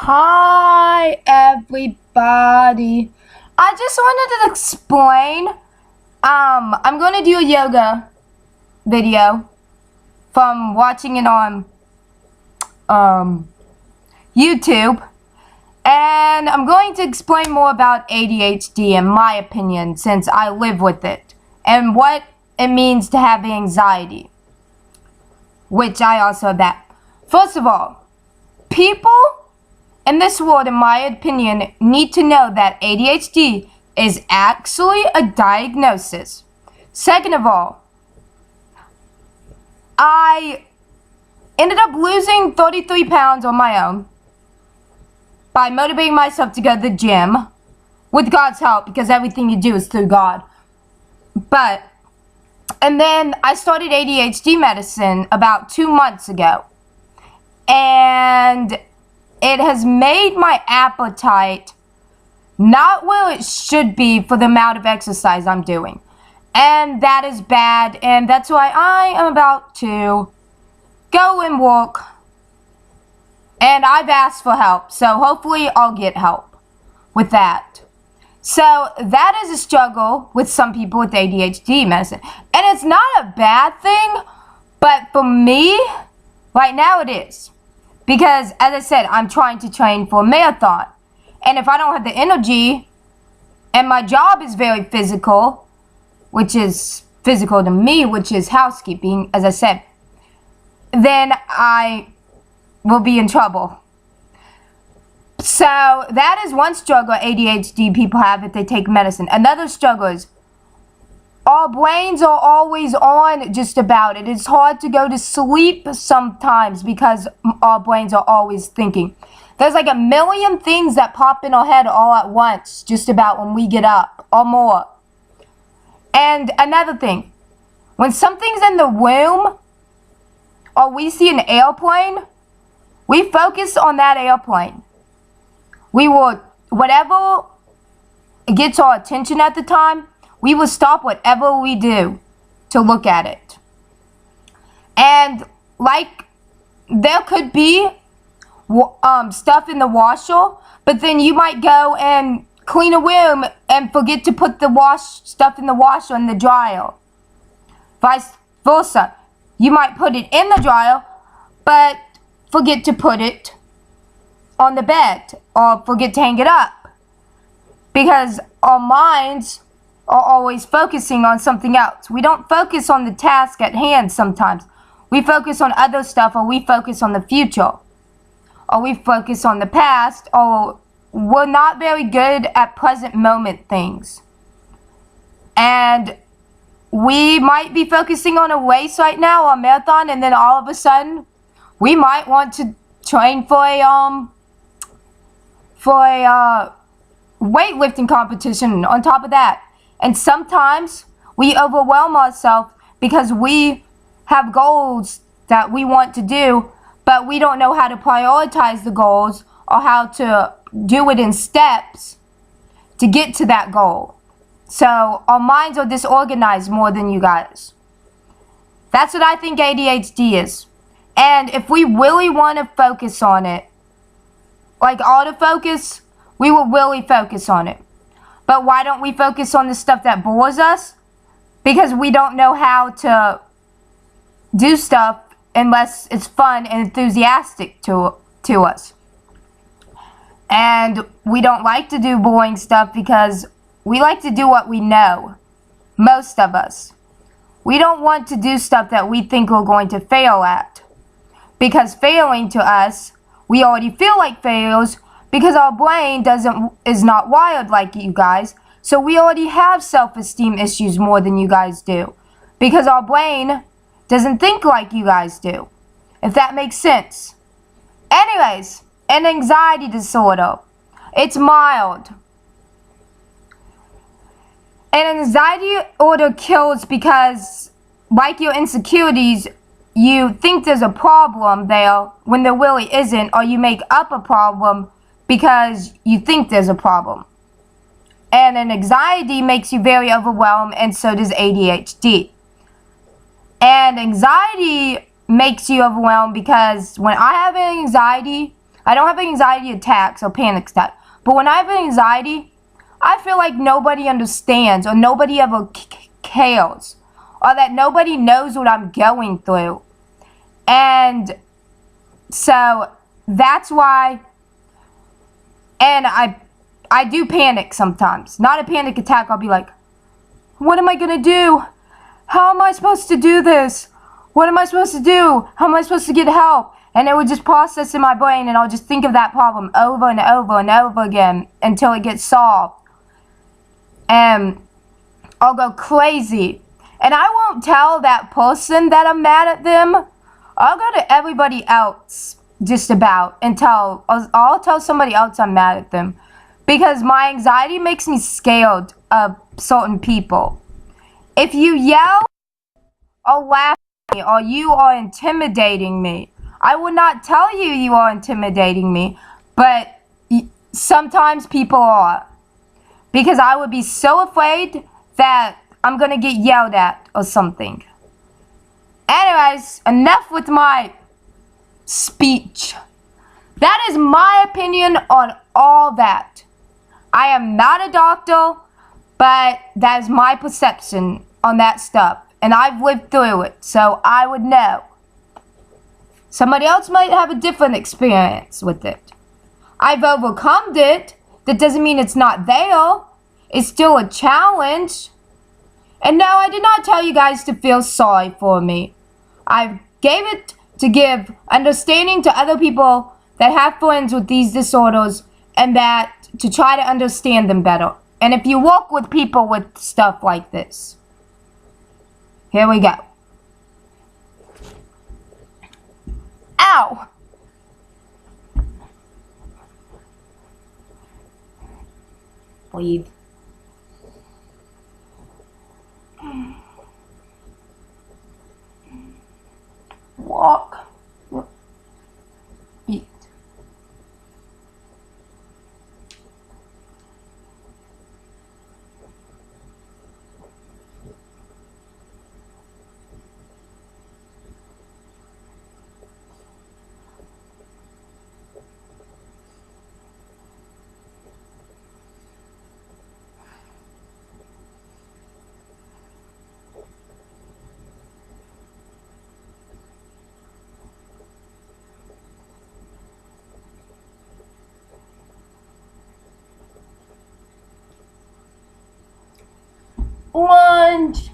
Hi everybody. I just wanted to explain. I'm gonna do a yoga video from watching it on YouTube, and I'm going to explain more about ADHD in my opinion, since I live with it, and what it means to have anxiety, which I also have that. First of all, people in this world, in my opinion, need to know that ADHD is actually a diagnosis. Second of all, I ended up losing 33 pounds on my own by motivating myself to go to the gym with God's help, because everything you do is through God. And then I started ADHD medicine about 2 months ago. And it has made my appetite not where it should be for the amount of exercise I'm doing. And that is bad, and that's why I am about to go and walk. And I've asked for help, so hopefully I'll get help with that. So that is a struggle with some people with ADHD medicine. And it's not a bad thing, but for me, right now it is. Because, as I said, I'm trying to train for a marathon. And if I don't have the energy, and my job is very physical, which is physical to me, which is housekeeping, as I said, then I will be in trouble. So, that is one struggle ADHD people have if they take medicine. Another struggle is our brains are always on just about it. It's hard to go to sleep sometimes because our brains are always thinking. There's like a million things that pop in our head all at once just about when we get up or more. And another thing, when something's in the room or we see an airplane, we focus on that airplane. We will, whatever gets our attention at the time, we will stop whatever we do to look at it. And like, there could be stuff in the washer, but then you might go and clean a room and forget to put the stuff in the washer in the dryer. Vice versa. You might put it in the dryer, but forget to put it on the bed or forget to hang it up. Because our minds are always focusing on something else. We don't focus on the task at hand sometimes. We focus on other stuff, or we focus on the future, or we focus on the past, or we're not very good at present moment things. And we might be focusing on a race right now, or a marathon, and then all of a sudden we might want to train for a weightlifting competition on top of that. And sometimes we overwhelm ourselves because we have goals that we want to do, but we don't know how to prioritize the goals or how to do it in steps to get to that goal. So our minds are disorganized more than you guys. That's what I think ADHD is. And if we really want to focus on it, like autofocus, we will really focus on it. But why don't we focus on the stuff that bores us? Because we don't know how to do stuff unless it's fun and enthusiastic to us. And we don't like to do boring stuff because we like to do what we know. Most of us. We don't want to do stuff that we think we're going to fail at. Because failing to us, we already feel like failures, because our brain is not wired like you guys, so we already have self-esteem issues more than you guys do, because our brain doesn't think like you guys do, if that makes sense. Anyways, an anxiety disorder. It's mild. An anxiety disorder kills because, like your insecurities, you think there's a problem there when there really isn't, or you make up a problem because you think there's a problem. And an anxiety makes you very overwhelmed, and so does ADHD. And anxiety makes you overwhelmed because when I have anxiety, I don't have anxiety attacks or panic attacks. But when I have anxiety, I feel like nobody understands or nobody ever cares. Or that nobody knows what I'm going through. And so that's why, and I do panic sometimes. Not a panic attack, I'll be like, what am I gonna do? How am I supposed to do this? What am I supposed to do? How am I supposed to get help? And it would just process in my brain, and I'll just think of that problem over and over and over again until it gets solved. And I'll go crazy. And I won't tell that person that I'm mad at them. I'll go to everybody else just about and I'll tell somebody else I'm mad at them. Because my anxiety makes me scared of certain people. If you yell or laugh at me or you are intimidating me, I would not tell you you are intimidating me, but sometimes people are. Because I would be so afraid that I'm gonna get yelled at or something. Anyways, enough with my speech. That is my opinion on all that. I am not a doctor, but that is my perception on that stuff. And I've lived through it, so I would know. Somebody else might have a different experience with it. I've overcome it. That doesn't mean it's not there. It's still a challenge. And no, I did not tell you guys to feel sorry for me. I gave it to give understanding to other people that have friends with these disorders and that to try to understand them better. And if you work with people with stuff like this. Here we go. Ow! Breathe. Walk. Eat. Lunge.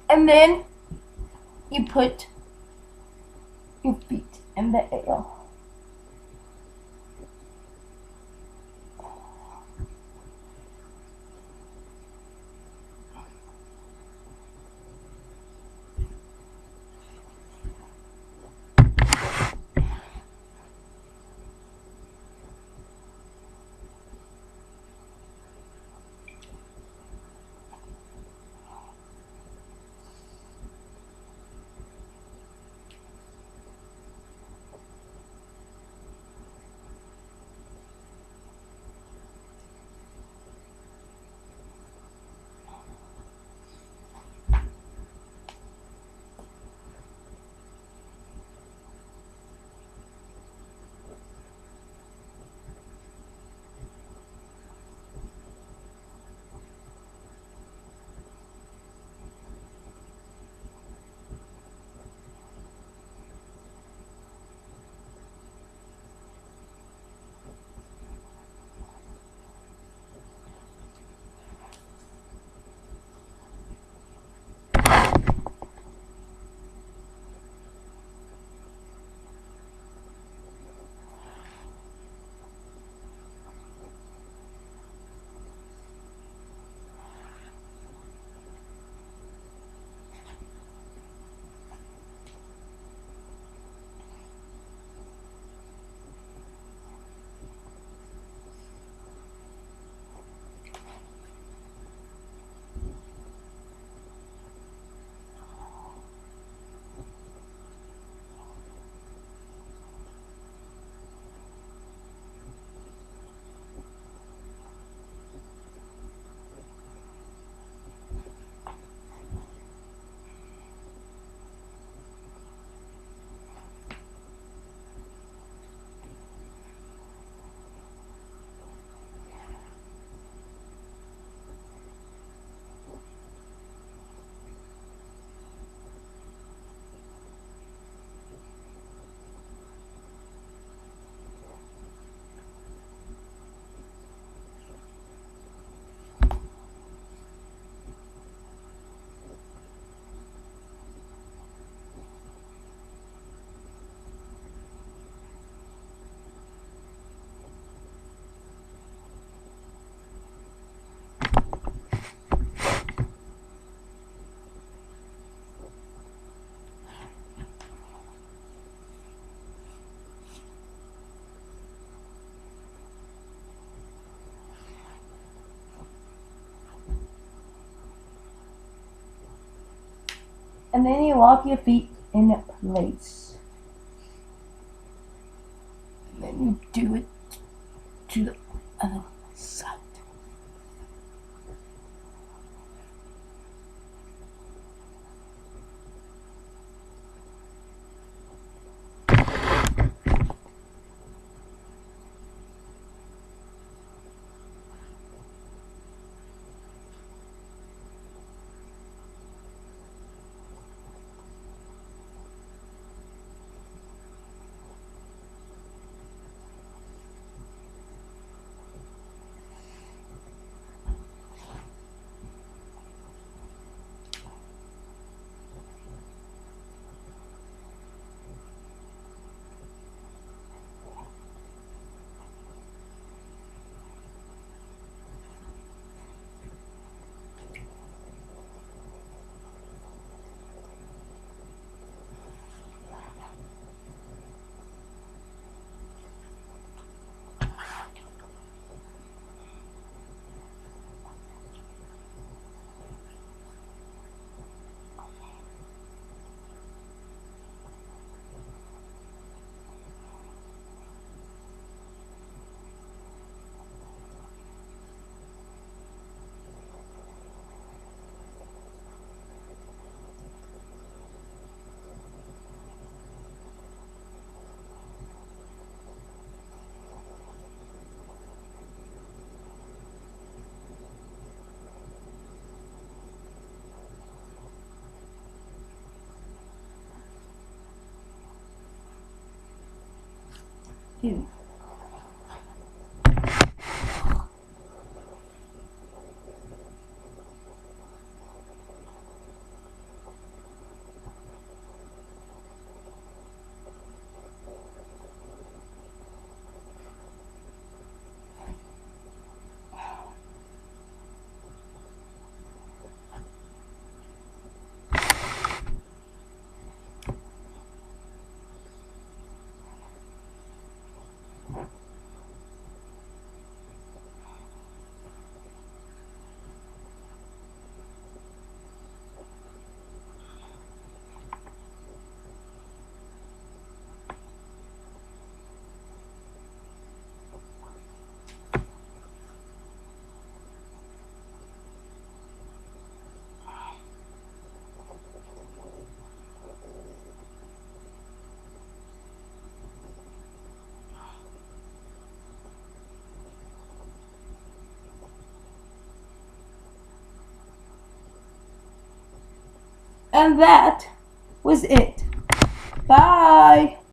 And then you put your feet in the air. and then you lock your feet in place. And then you do it to the other side. Dude. And that was it. Bye.